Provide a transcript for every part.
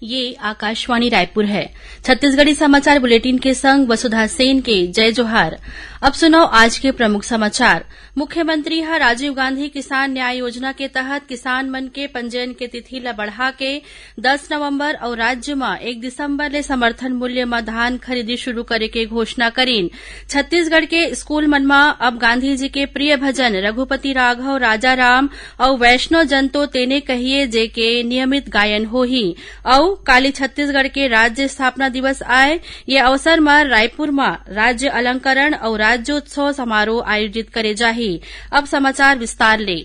ये आकाशवाणी रायपुर है। छत्तीसगढ़ी समाचार बुलेटिन के संग वसुधा सेन के जय जोहार। अब सुनो आज के प्रमुख समाचार। मुख्यमंत्री राजीव गांधी किसान न्याय योजना के तहत किसान मन के पंजीयन के तिथि ला बढ़ा के 10 नवंबर और राज्य में 1 दिसंबर ले समर्थन मूल्य में धान खरीदी शुरू करे के घोषणा करीन। छत्तीसगढ़ के स्कूल मन में अब गांधी जी के प्रिय भजन रघुपति राघव राजा राम और वैष्णव जन तो तेने कहिए जे के नियमित गायन होही। और काली छत्तीसगढ़ के राज्य स्थापना दिवस आए ये अवसर में रायपुर में राज्य अलंकरण और राज्योत्सव समारोह आयोजित करे जाही। अब समाचार विस्तार ले।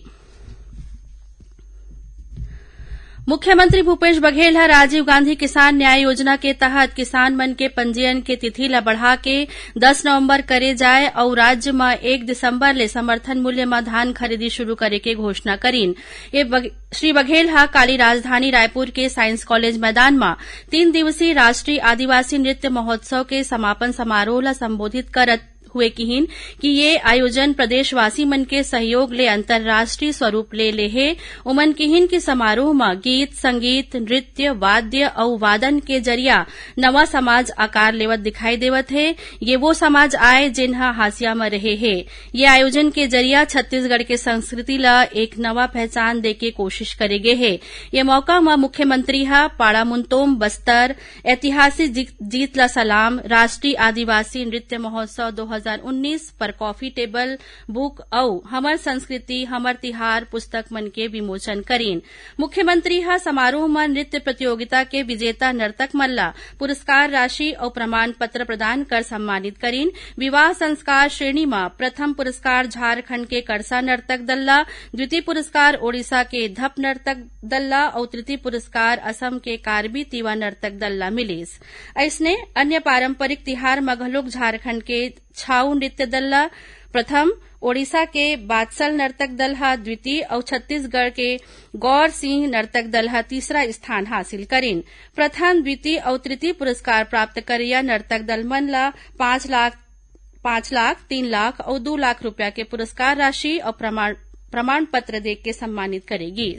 मुख्यमंत्री भूपेश बघेल राजीव गांधी किसान न्याय योजना के तहत किसान मन के पंजीयन के तिथि ला बढ़ा के 10 नवंबर करे जाए और राज्य में 1 दिसंबर ले समर्थन मूल्य में धान खरीदी शुरू करे के घोषणा करीन। श्री बघेल काली राजधानी रायपुर के साइंस कॉलेज मैदान में 3 दिवसीय राष्ट्रीय आदिवासी नृत्य महोत्सव के समापन समारोह ला संबोधित करत हुए किहिन कि ये आयोजन प्रदेशवासी मन के सहयोग ले अंतर्राष्ट्रीय स्वरूप ले हे। उमन किहिन की समारोह में गीत संगीत नृत्य वाद्य और वादन के जरिया नवा समाज आकार लेवत दिखाई देवत है। ये वो समाज आए जिन्हा हासिया में रहे है। ये आयोजन के जरिया छत्तीसगढ़ के संस्कृति ला एक नवा पहचान दे के कोशिश करेगे है। ये मौका में मुख्यमंत्री पाड़ामुंतोम बस्तर ऐतिहासिक जीत ला सलाम राष्ट्रीय आदिवासी नृत्य महोत्सव 2019 पर कॉफी टेबल बुक और हमर संस्कृति हमर तिहार पुस्तक मन के विमोचन करीन। मुख्यमंत्री समारोह में नृत्य प्रतियोगिता के विजेता नर्तक मन ला पुरस्कार राशि और प्रमाण पत्र प्रदान कर सम्मानित करीन। विवाह संस्कार श्रेणी में प्रथम पुरस्कार झारखंड के करसा नर्तक दल ला, द्वितीय पुरस्कार ओडिशा के धप नर्तक दल ला और तृतीय पुरस्कार असम के कार्बी तिवा नर्तक दल ला मिलिस। ऐसने अन्य पारंपरिक तिहार में घलोक झारखंड के छाऊ नृत्य दल ला प्रथम, ओडिशा के बादसल नर्तक दल द्वितीय और छत्तीसगढ़ के गौर सिंह नर्तक दल तीसरा स्थान हासिल करीन। प्रथम द्वितीय और तृतीय पुरस्कार प्राप्त करिया नर्तक दल मन ला 5 लाख, 3 लाख और 2 लाख रुपया के पुरस्कार राशि और प्रमाण पत्र दे के सम्मानित करेगी।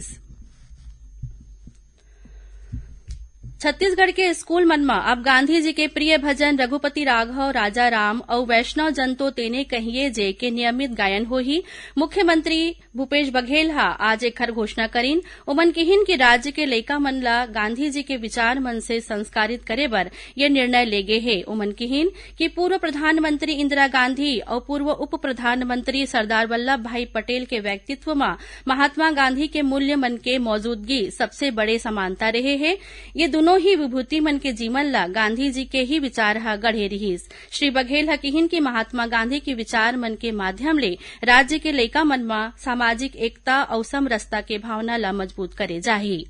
छत्तीसगढ़ के स्कूल मन में अब गांधी जी के प्रिय भजन रघुपति राघव राजा राम और वैष्णव जन तो तेने कहिए जे के नियमित गायन होही। मुख्यमंत्री भूपेश बघेल आज एकर घोषणा करीन। उमन किहिन की राज्य के लइका मन ला गांधी जी के विचार मन से संस्कारित करे बर ये निर्णय लेगे है। उमन किहिन कि पूर्व प्रधानमंत्री इंदिरा गांधी और पूर्व उप प्रधानमंत्री सरदार वल्लभ भाई पटेल के व्यक्तित्व में महात्मा गांधी के मूल्य मन के मौजूदगी सबसे बड़े समानता रहे है। ये दोनों ही विभूति मन के जीवन ला गांधी जी के ही विचार गढ़े रहीस। श्री बघेल किहिन की महात्मा गांधी के विचार मन के माध्यम ले राज्य के लइका मन में सामाजिक एकता और समरसता के भावना ला मजबूत करे जाही।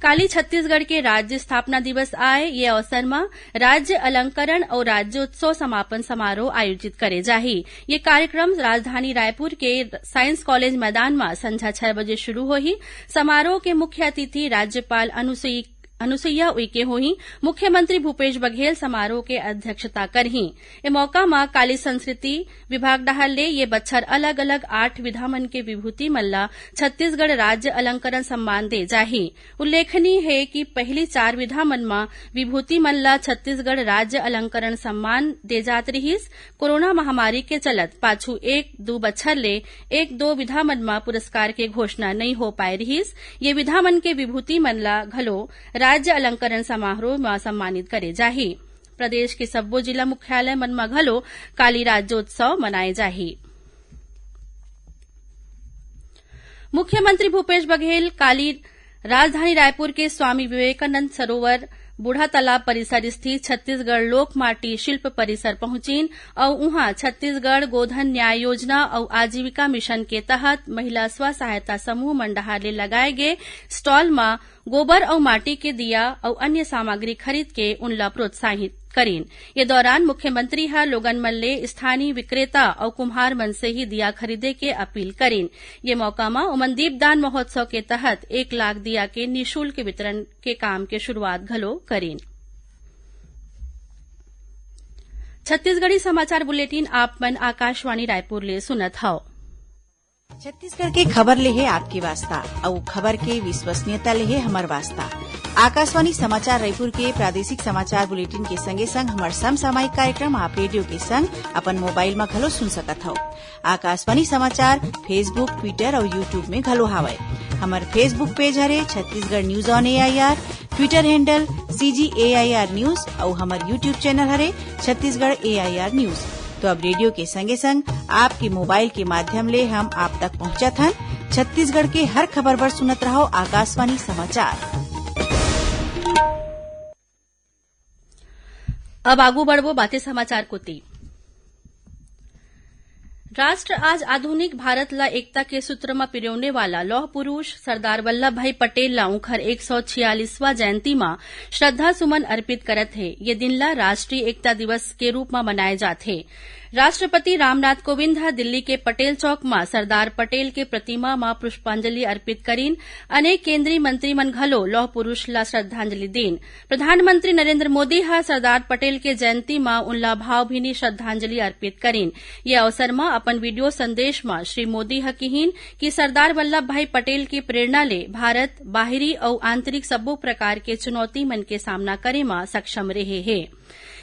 काली छत्तीसगढ़ के राज्य स्थापना दिवस आए ये अवसर में राज्य अलंकरण और राज्योत्सव समापन समारोह आयोजित करे जाही। ये कार्यक्रम राजधानी रायपुर के साइंस कॉलेज मैदान में संध्या 6 बजे शुरू होही। समारोह के मुख्य अतिथि राज्यपाल अनुसुईया उइके होही। मुख्यमंत्री भूपेश बघेल समारोह के अध्यक्षता करही। ए मौका में काली संस्कृति विभाग डाहर ले ये बच्छर अलग अलग 8 विधा मन के विभूति मल्ला छत्तीसगढ़ राज्य अलंकरण सम्मान दे जाही। उल्लेखनीय है कि पहली 4 विधा मन में विभूति मल्ला छत्तीसगढ़ राज्य अलंकरण सम्मान दे जात रहीस। कोरोना महामारी के चलत पाछू 1-2 बच्छर ले 1-2 विधा मन में पुरस्कार के घोषणा नहीं हो पाए रहीस। ये विधा मन के विभूति मल्ला घलो राज्य अलंकरण समारोह में सम्मानित करे जाही। प्रदेश के सब्बो जिला मुख्यालय मन में घलो काली राज्योत्सव मनाए जाही। मुख्यमंत्री भूपेश बघेल काली राजधानी रायपुर के स्वामी विवेकानंद सरोवर बूढ़ा तालाब परिसर स्थित छत्तीसगढ़ लोक माटी शिल्प परिसर पहुंचीन और उहां छत्तीसगढ़ गोधन न्याय योजना और आजीविका मिशन के तहत महिला स्व सहायता समूह मंडहार ले लगाए गए स्टॉल में गोबर और माटी के दिया और अन्य सामग्री खरीद के उनला प्रोत्साहित करीन। ये दौरान मुख्यमंत्री लोगन मन ले स्थानीय विक्रेता और कुम्हार मन से ही दिया खरीदे के अपील करीन। ये मौका में उमन दीपदान महोत्सव के तहत 1 लाख दिया के निःशुल्क वितरण के काम के शुरुआत घलो करीन। छत्तीसगढ़ी समाचार बुलेटिन आप मन आकाशवाणी रायपुर ले सुनत हव। छत्तीसगढ़ के खबर ले है आपके वास्ता और खबर के विश्वसनीयता ले है हमार वास्ता। आकाशवाणी समाचार रायपुर के प्रादेशिक समाचार बुलेटिन के संगे संग हमार समसामयिक कार्यक्रम आप रेडियो के संग अपन मोबाइल में घलो सुन सकत हव। आकाशवाणी समाचार फेसबुक, ट्विटर और यूट्यूब में घलो हावय। हमार फेसबुक पेज हरे Chhattisgarh news on AIR, Twitter handle CGAIR news और हमार यूट्यूब चैनल हरे छत्तीसगढ़ AIR न्यूज। तो अब रेडियो के संगे संग आपके मोबाइल के माध्यम ले हम आप तक पहुंचत हन। छत्तीसगढ़ के हर खबर बर सुनत रहो आकाशवाणी समाचार। अब आगू बढ़वो बातें समाचार को ती। राष्ट्र आज आधुनिक भारत ला एकता के सूत्र में पिरोने वाला लौह पुरुष सरदार वल्लभ भाई पटेल ला उखर 146वां जयंती में श्रद्धा सुमन अर्पित करत है। ये दिन ला राष्ट्रीय एकता दिवस के रूप में मनाए जाते। राष्ट्रपति रामनाथ कोविंद दिल्ली के पटेल चौक में सरदार पटेल के प्रतिमा में पुष्पांजलि अर्पित करीन। अनेक केंद्रीय मंत्री मन घलो लौह पुरुष ला श्रद्धांजलि देन। प्रधानमंत्री नरेंद्र मोदी सरदार पटेल के जयंती में उनला भावभीनी श्रद्धांजलि अर्पित करीन। ये अवसर में अपन वीडियो संदेश में श्री मोदी कहीन कि सरदार वल्लभ भाई पटेल की प्रेरणा ले भारत बाहरी और आंतरिक सब्बो प्रकार के चुनौती मन के सामना करे में सक्षम रहे है।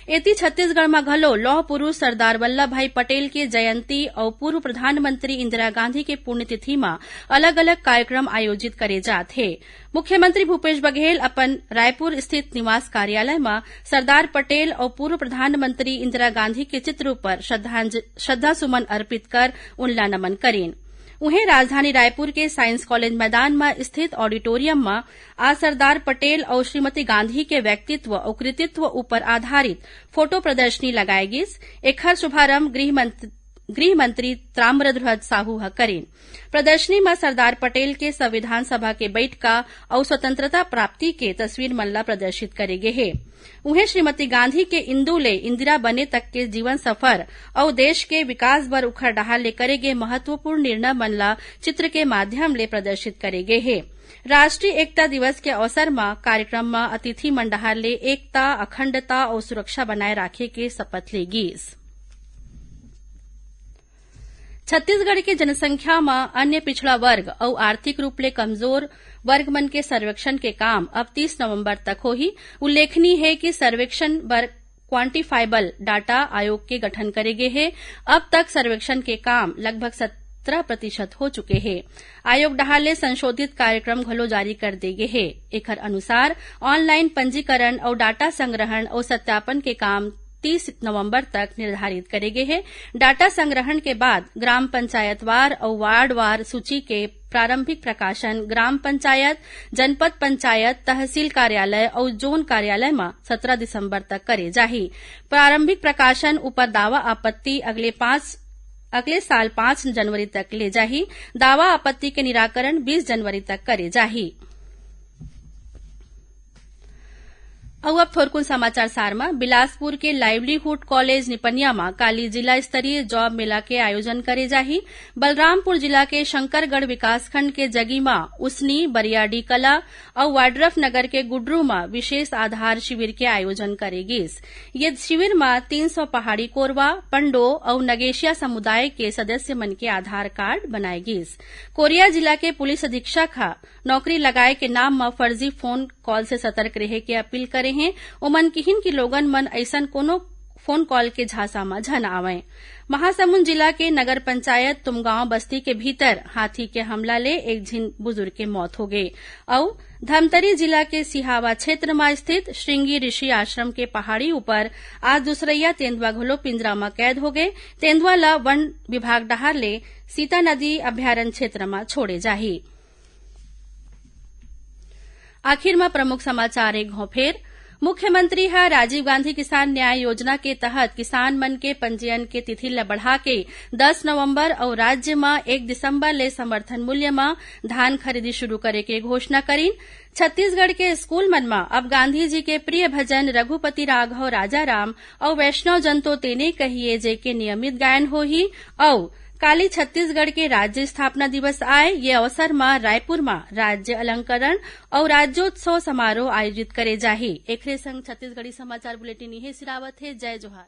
एती छत्तीसगढ़ में घलो लौह पुरुष सरदार वल्लभ भाई पटेल के जयंती और पूर्व प्रधानमंत्री इंदिरा गांधी के पुण्यतिथि में अलग अलग कार्यक्रम आयोजित करे जात है। मुख्यमंत्री भूपेश बघेल अपन रायपुर स्थित निवास कार्यालय में सरदार पटेल और पूर्व प्रधानमंत्री इंदिरा गांधी के चित्र पर श्रद्धा सुमन अर्पित कर उनला नमन करेन। उन्हें राजधानी रायपुर के साइंस कॉलेज मैदान में स्थित ऑडिटोरियम में आज सरदार पटेल और श्रीमती गांधी के व्यक्तित्व और कृतित्व ऊपर आधारित फोटो प्रदर्शनी लगाई गई। एकर शुभारंभ गृह मंत्री ताम्रध्वज साहू करेन। प्रदर्शनी में सरदार पटेल के संविधान सभा के बैठका और स्वतंत्रता प्राप्ति के तस्वीर मल्ला प्रदर्शित करे गे है। उन्हें श्रीमती गांधी के इंदू ले इंदिरा बने तक के जीवन सफर और देश के विकास बर उखड़ डहार ले करे गे महत्वपूर्ण निर्णय मनला चित्र के माध्यम ले प्रदर्शित करे गे है। राष्ट्रीय एकता दिवस के अवसर में कार्यक्रम में अतिथि मंडहार ले एकता, अखंडता और सुरक्षा बनाए राखे के शपथ लेगीस। छत्तीसगढ़ के जनसंख्या में अन्य पिछड़ा वर्ग और आर्थिक रूप ले कमजोर वर्ग मन के सर्वेक्षण के काम अब 30 नवंबर तक होही। उल्लेखनीय है कि सर्वेक्षण बर क्वांटिफाइबल डाटा आयोग के गठन करे गे है। अब तक सर्वेक्षण के काम लगभग 17% हो चुके हैं। आयोग डहार ले संशोधित कार्यक्रम घलो जारी कर दे गे है। एकर अनुसार ऑनलाइन पंजीकरण और डाटा संग्रहण और सत्यापन के काम 30 नवंबर तक निर्धारित करे गए हैं। डाटा संग्रहण के बाद ग्राम पंचायतवार और वार्डवार सूची के प्रारंभिक प्रकाशन ग्राम पंचायत, जनपद पंचायत, तहसील कार्यालय और जोन कार्यालय में 17 दिसंबर तक करे जाही। प्रारंभिक प्रकाशन ऊपर दावा आपत्ति अगले साल 5 जनवरी तक ले जाही। दावा आपत्ति के निराकरण 20 जनवरी तक करे जाही। और अब थोरकुन समाचार सार में बिलासपुर के लाइवलीहुड कॉलेज निपनिया में काली जिला स्तरीय जॉब मेला के आयोजन करे जाही। बलरामपुर जिला के शंकरगढ़ विकासखंड के जगी में उसनी, बरियाडी कला और वाड्रफ नगर के गुड्रू में विशेष आधार शिविर के आयोजन करेगीस। ये शिविर में 300 पहाड़ी कोरवा, पंडो और नगेशिया समुदाय के सदस्य मन के आधार कार्ड बनाएगीस। कोरिया जिला के पुलिस अधीक्षक नौकरी लगाए के नाम में फर्जी फोन कॉल से सतर्क रहे के अपील करे हैं। उमन किहिन की लोगन मन ऐसन कोनो फोन कॉल के झांसा में झन आवे। महासमुंद जिला के नगर पंचायत तुमगांव बस्ती के भीतर हाथी के हमला ले एक झिन बुजुर्ग के मौत हो गई और धमतरी जिला के सिहावा क्षेत्र में स्थित श्रृंगी ऋषि आश्रम के पहाड़ी ऊपर आज दूसरैया तेंदुआ घलो पिंजरा में कैद हो गए। तेंदुआ ला वन विभाग डहार ले सीता नदी अभ्यारण्य क्षेत्र में छोड़े जाही। आखिर में प्रमुख समाचार एक घो फेर। मुख्यमंत्री राजीव गांधी किसान न्याय योजना के तहत किसान मन के पंजीयन के तिथि ल बढ़ा के 10 नवंबर और राज्य में 1 दिसंबर ले समर्थन मूल्य में धान खरीदी शुरू करे के घोषणा करीन। छत्तीसगढ़ के स्कूल मन में अब गांधी जी के प्रिय भजन रघुपति राघव राजाराम और वैष्णव जन तो तेने कहिए जे के नियमित गायन होही और काली छत्तीसगढ़ के राज्य स्थापना दिवस आए। ये अवसर में रायपुर में राज्य अलंकरण और राज्योत्सव समारोह आयोजित करे जाही। एकरे संग छत्तीसगढ़ी समाचार बुलेटिन यही सिरावत है। जय जोहार।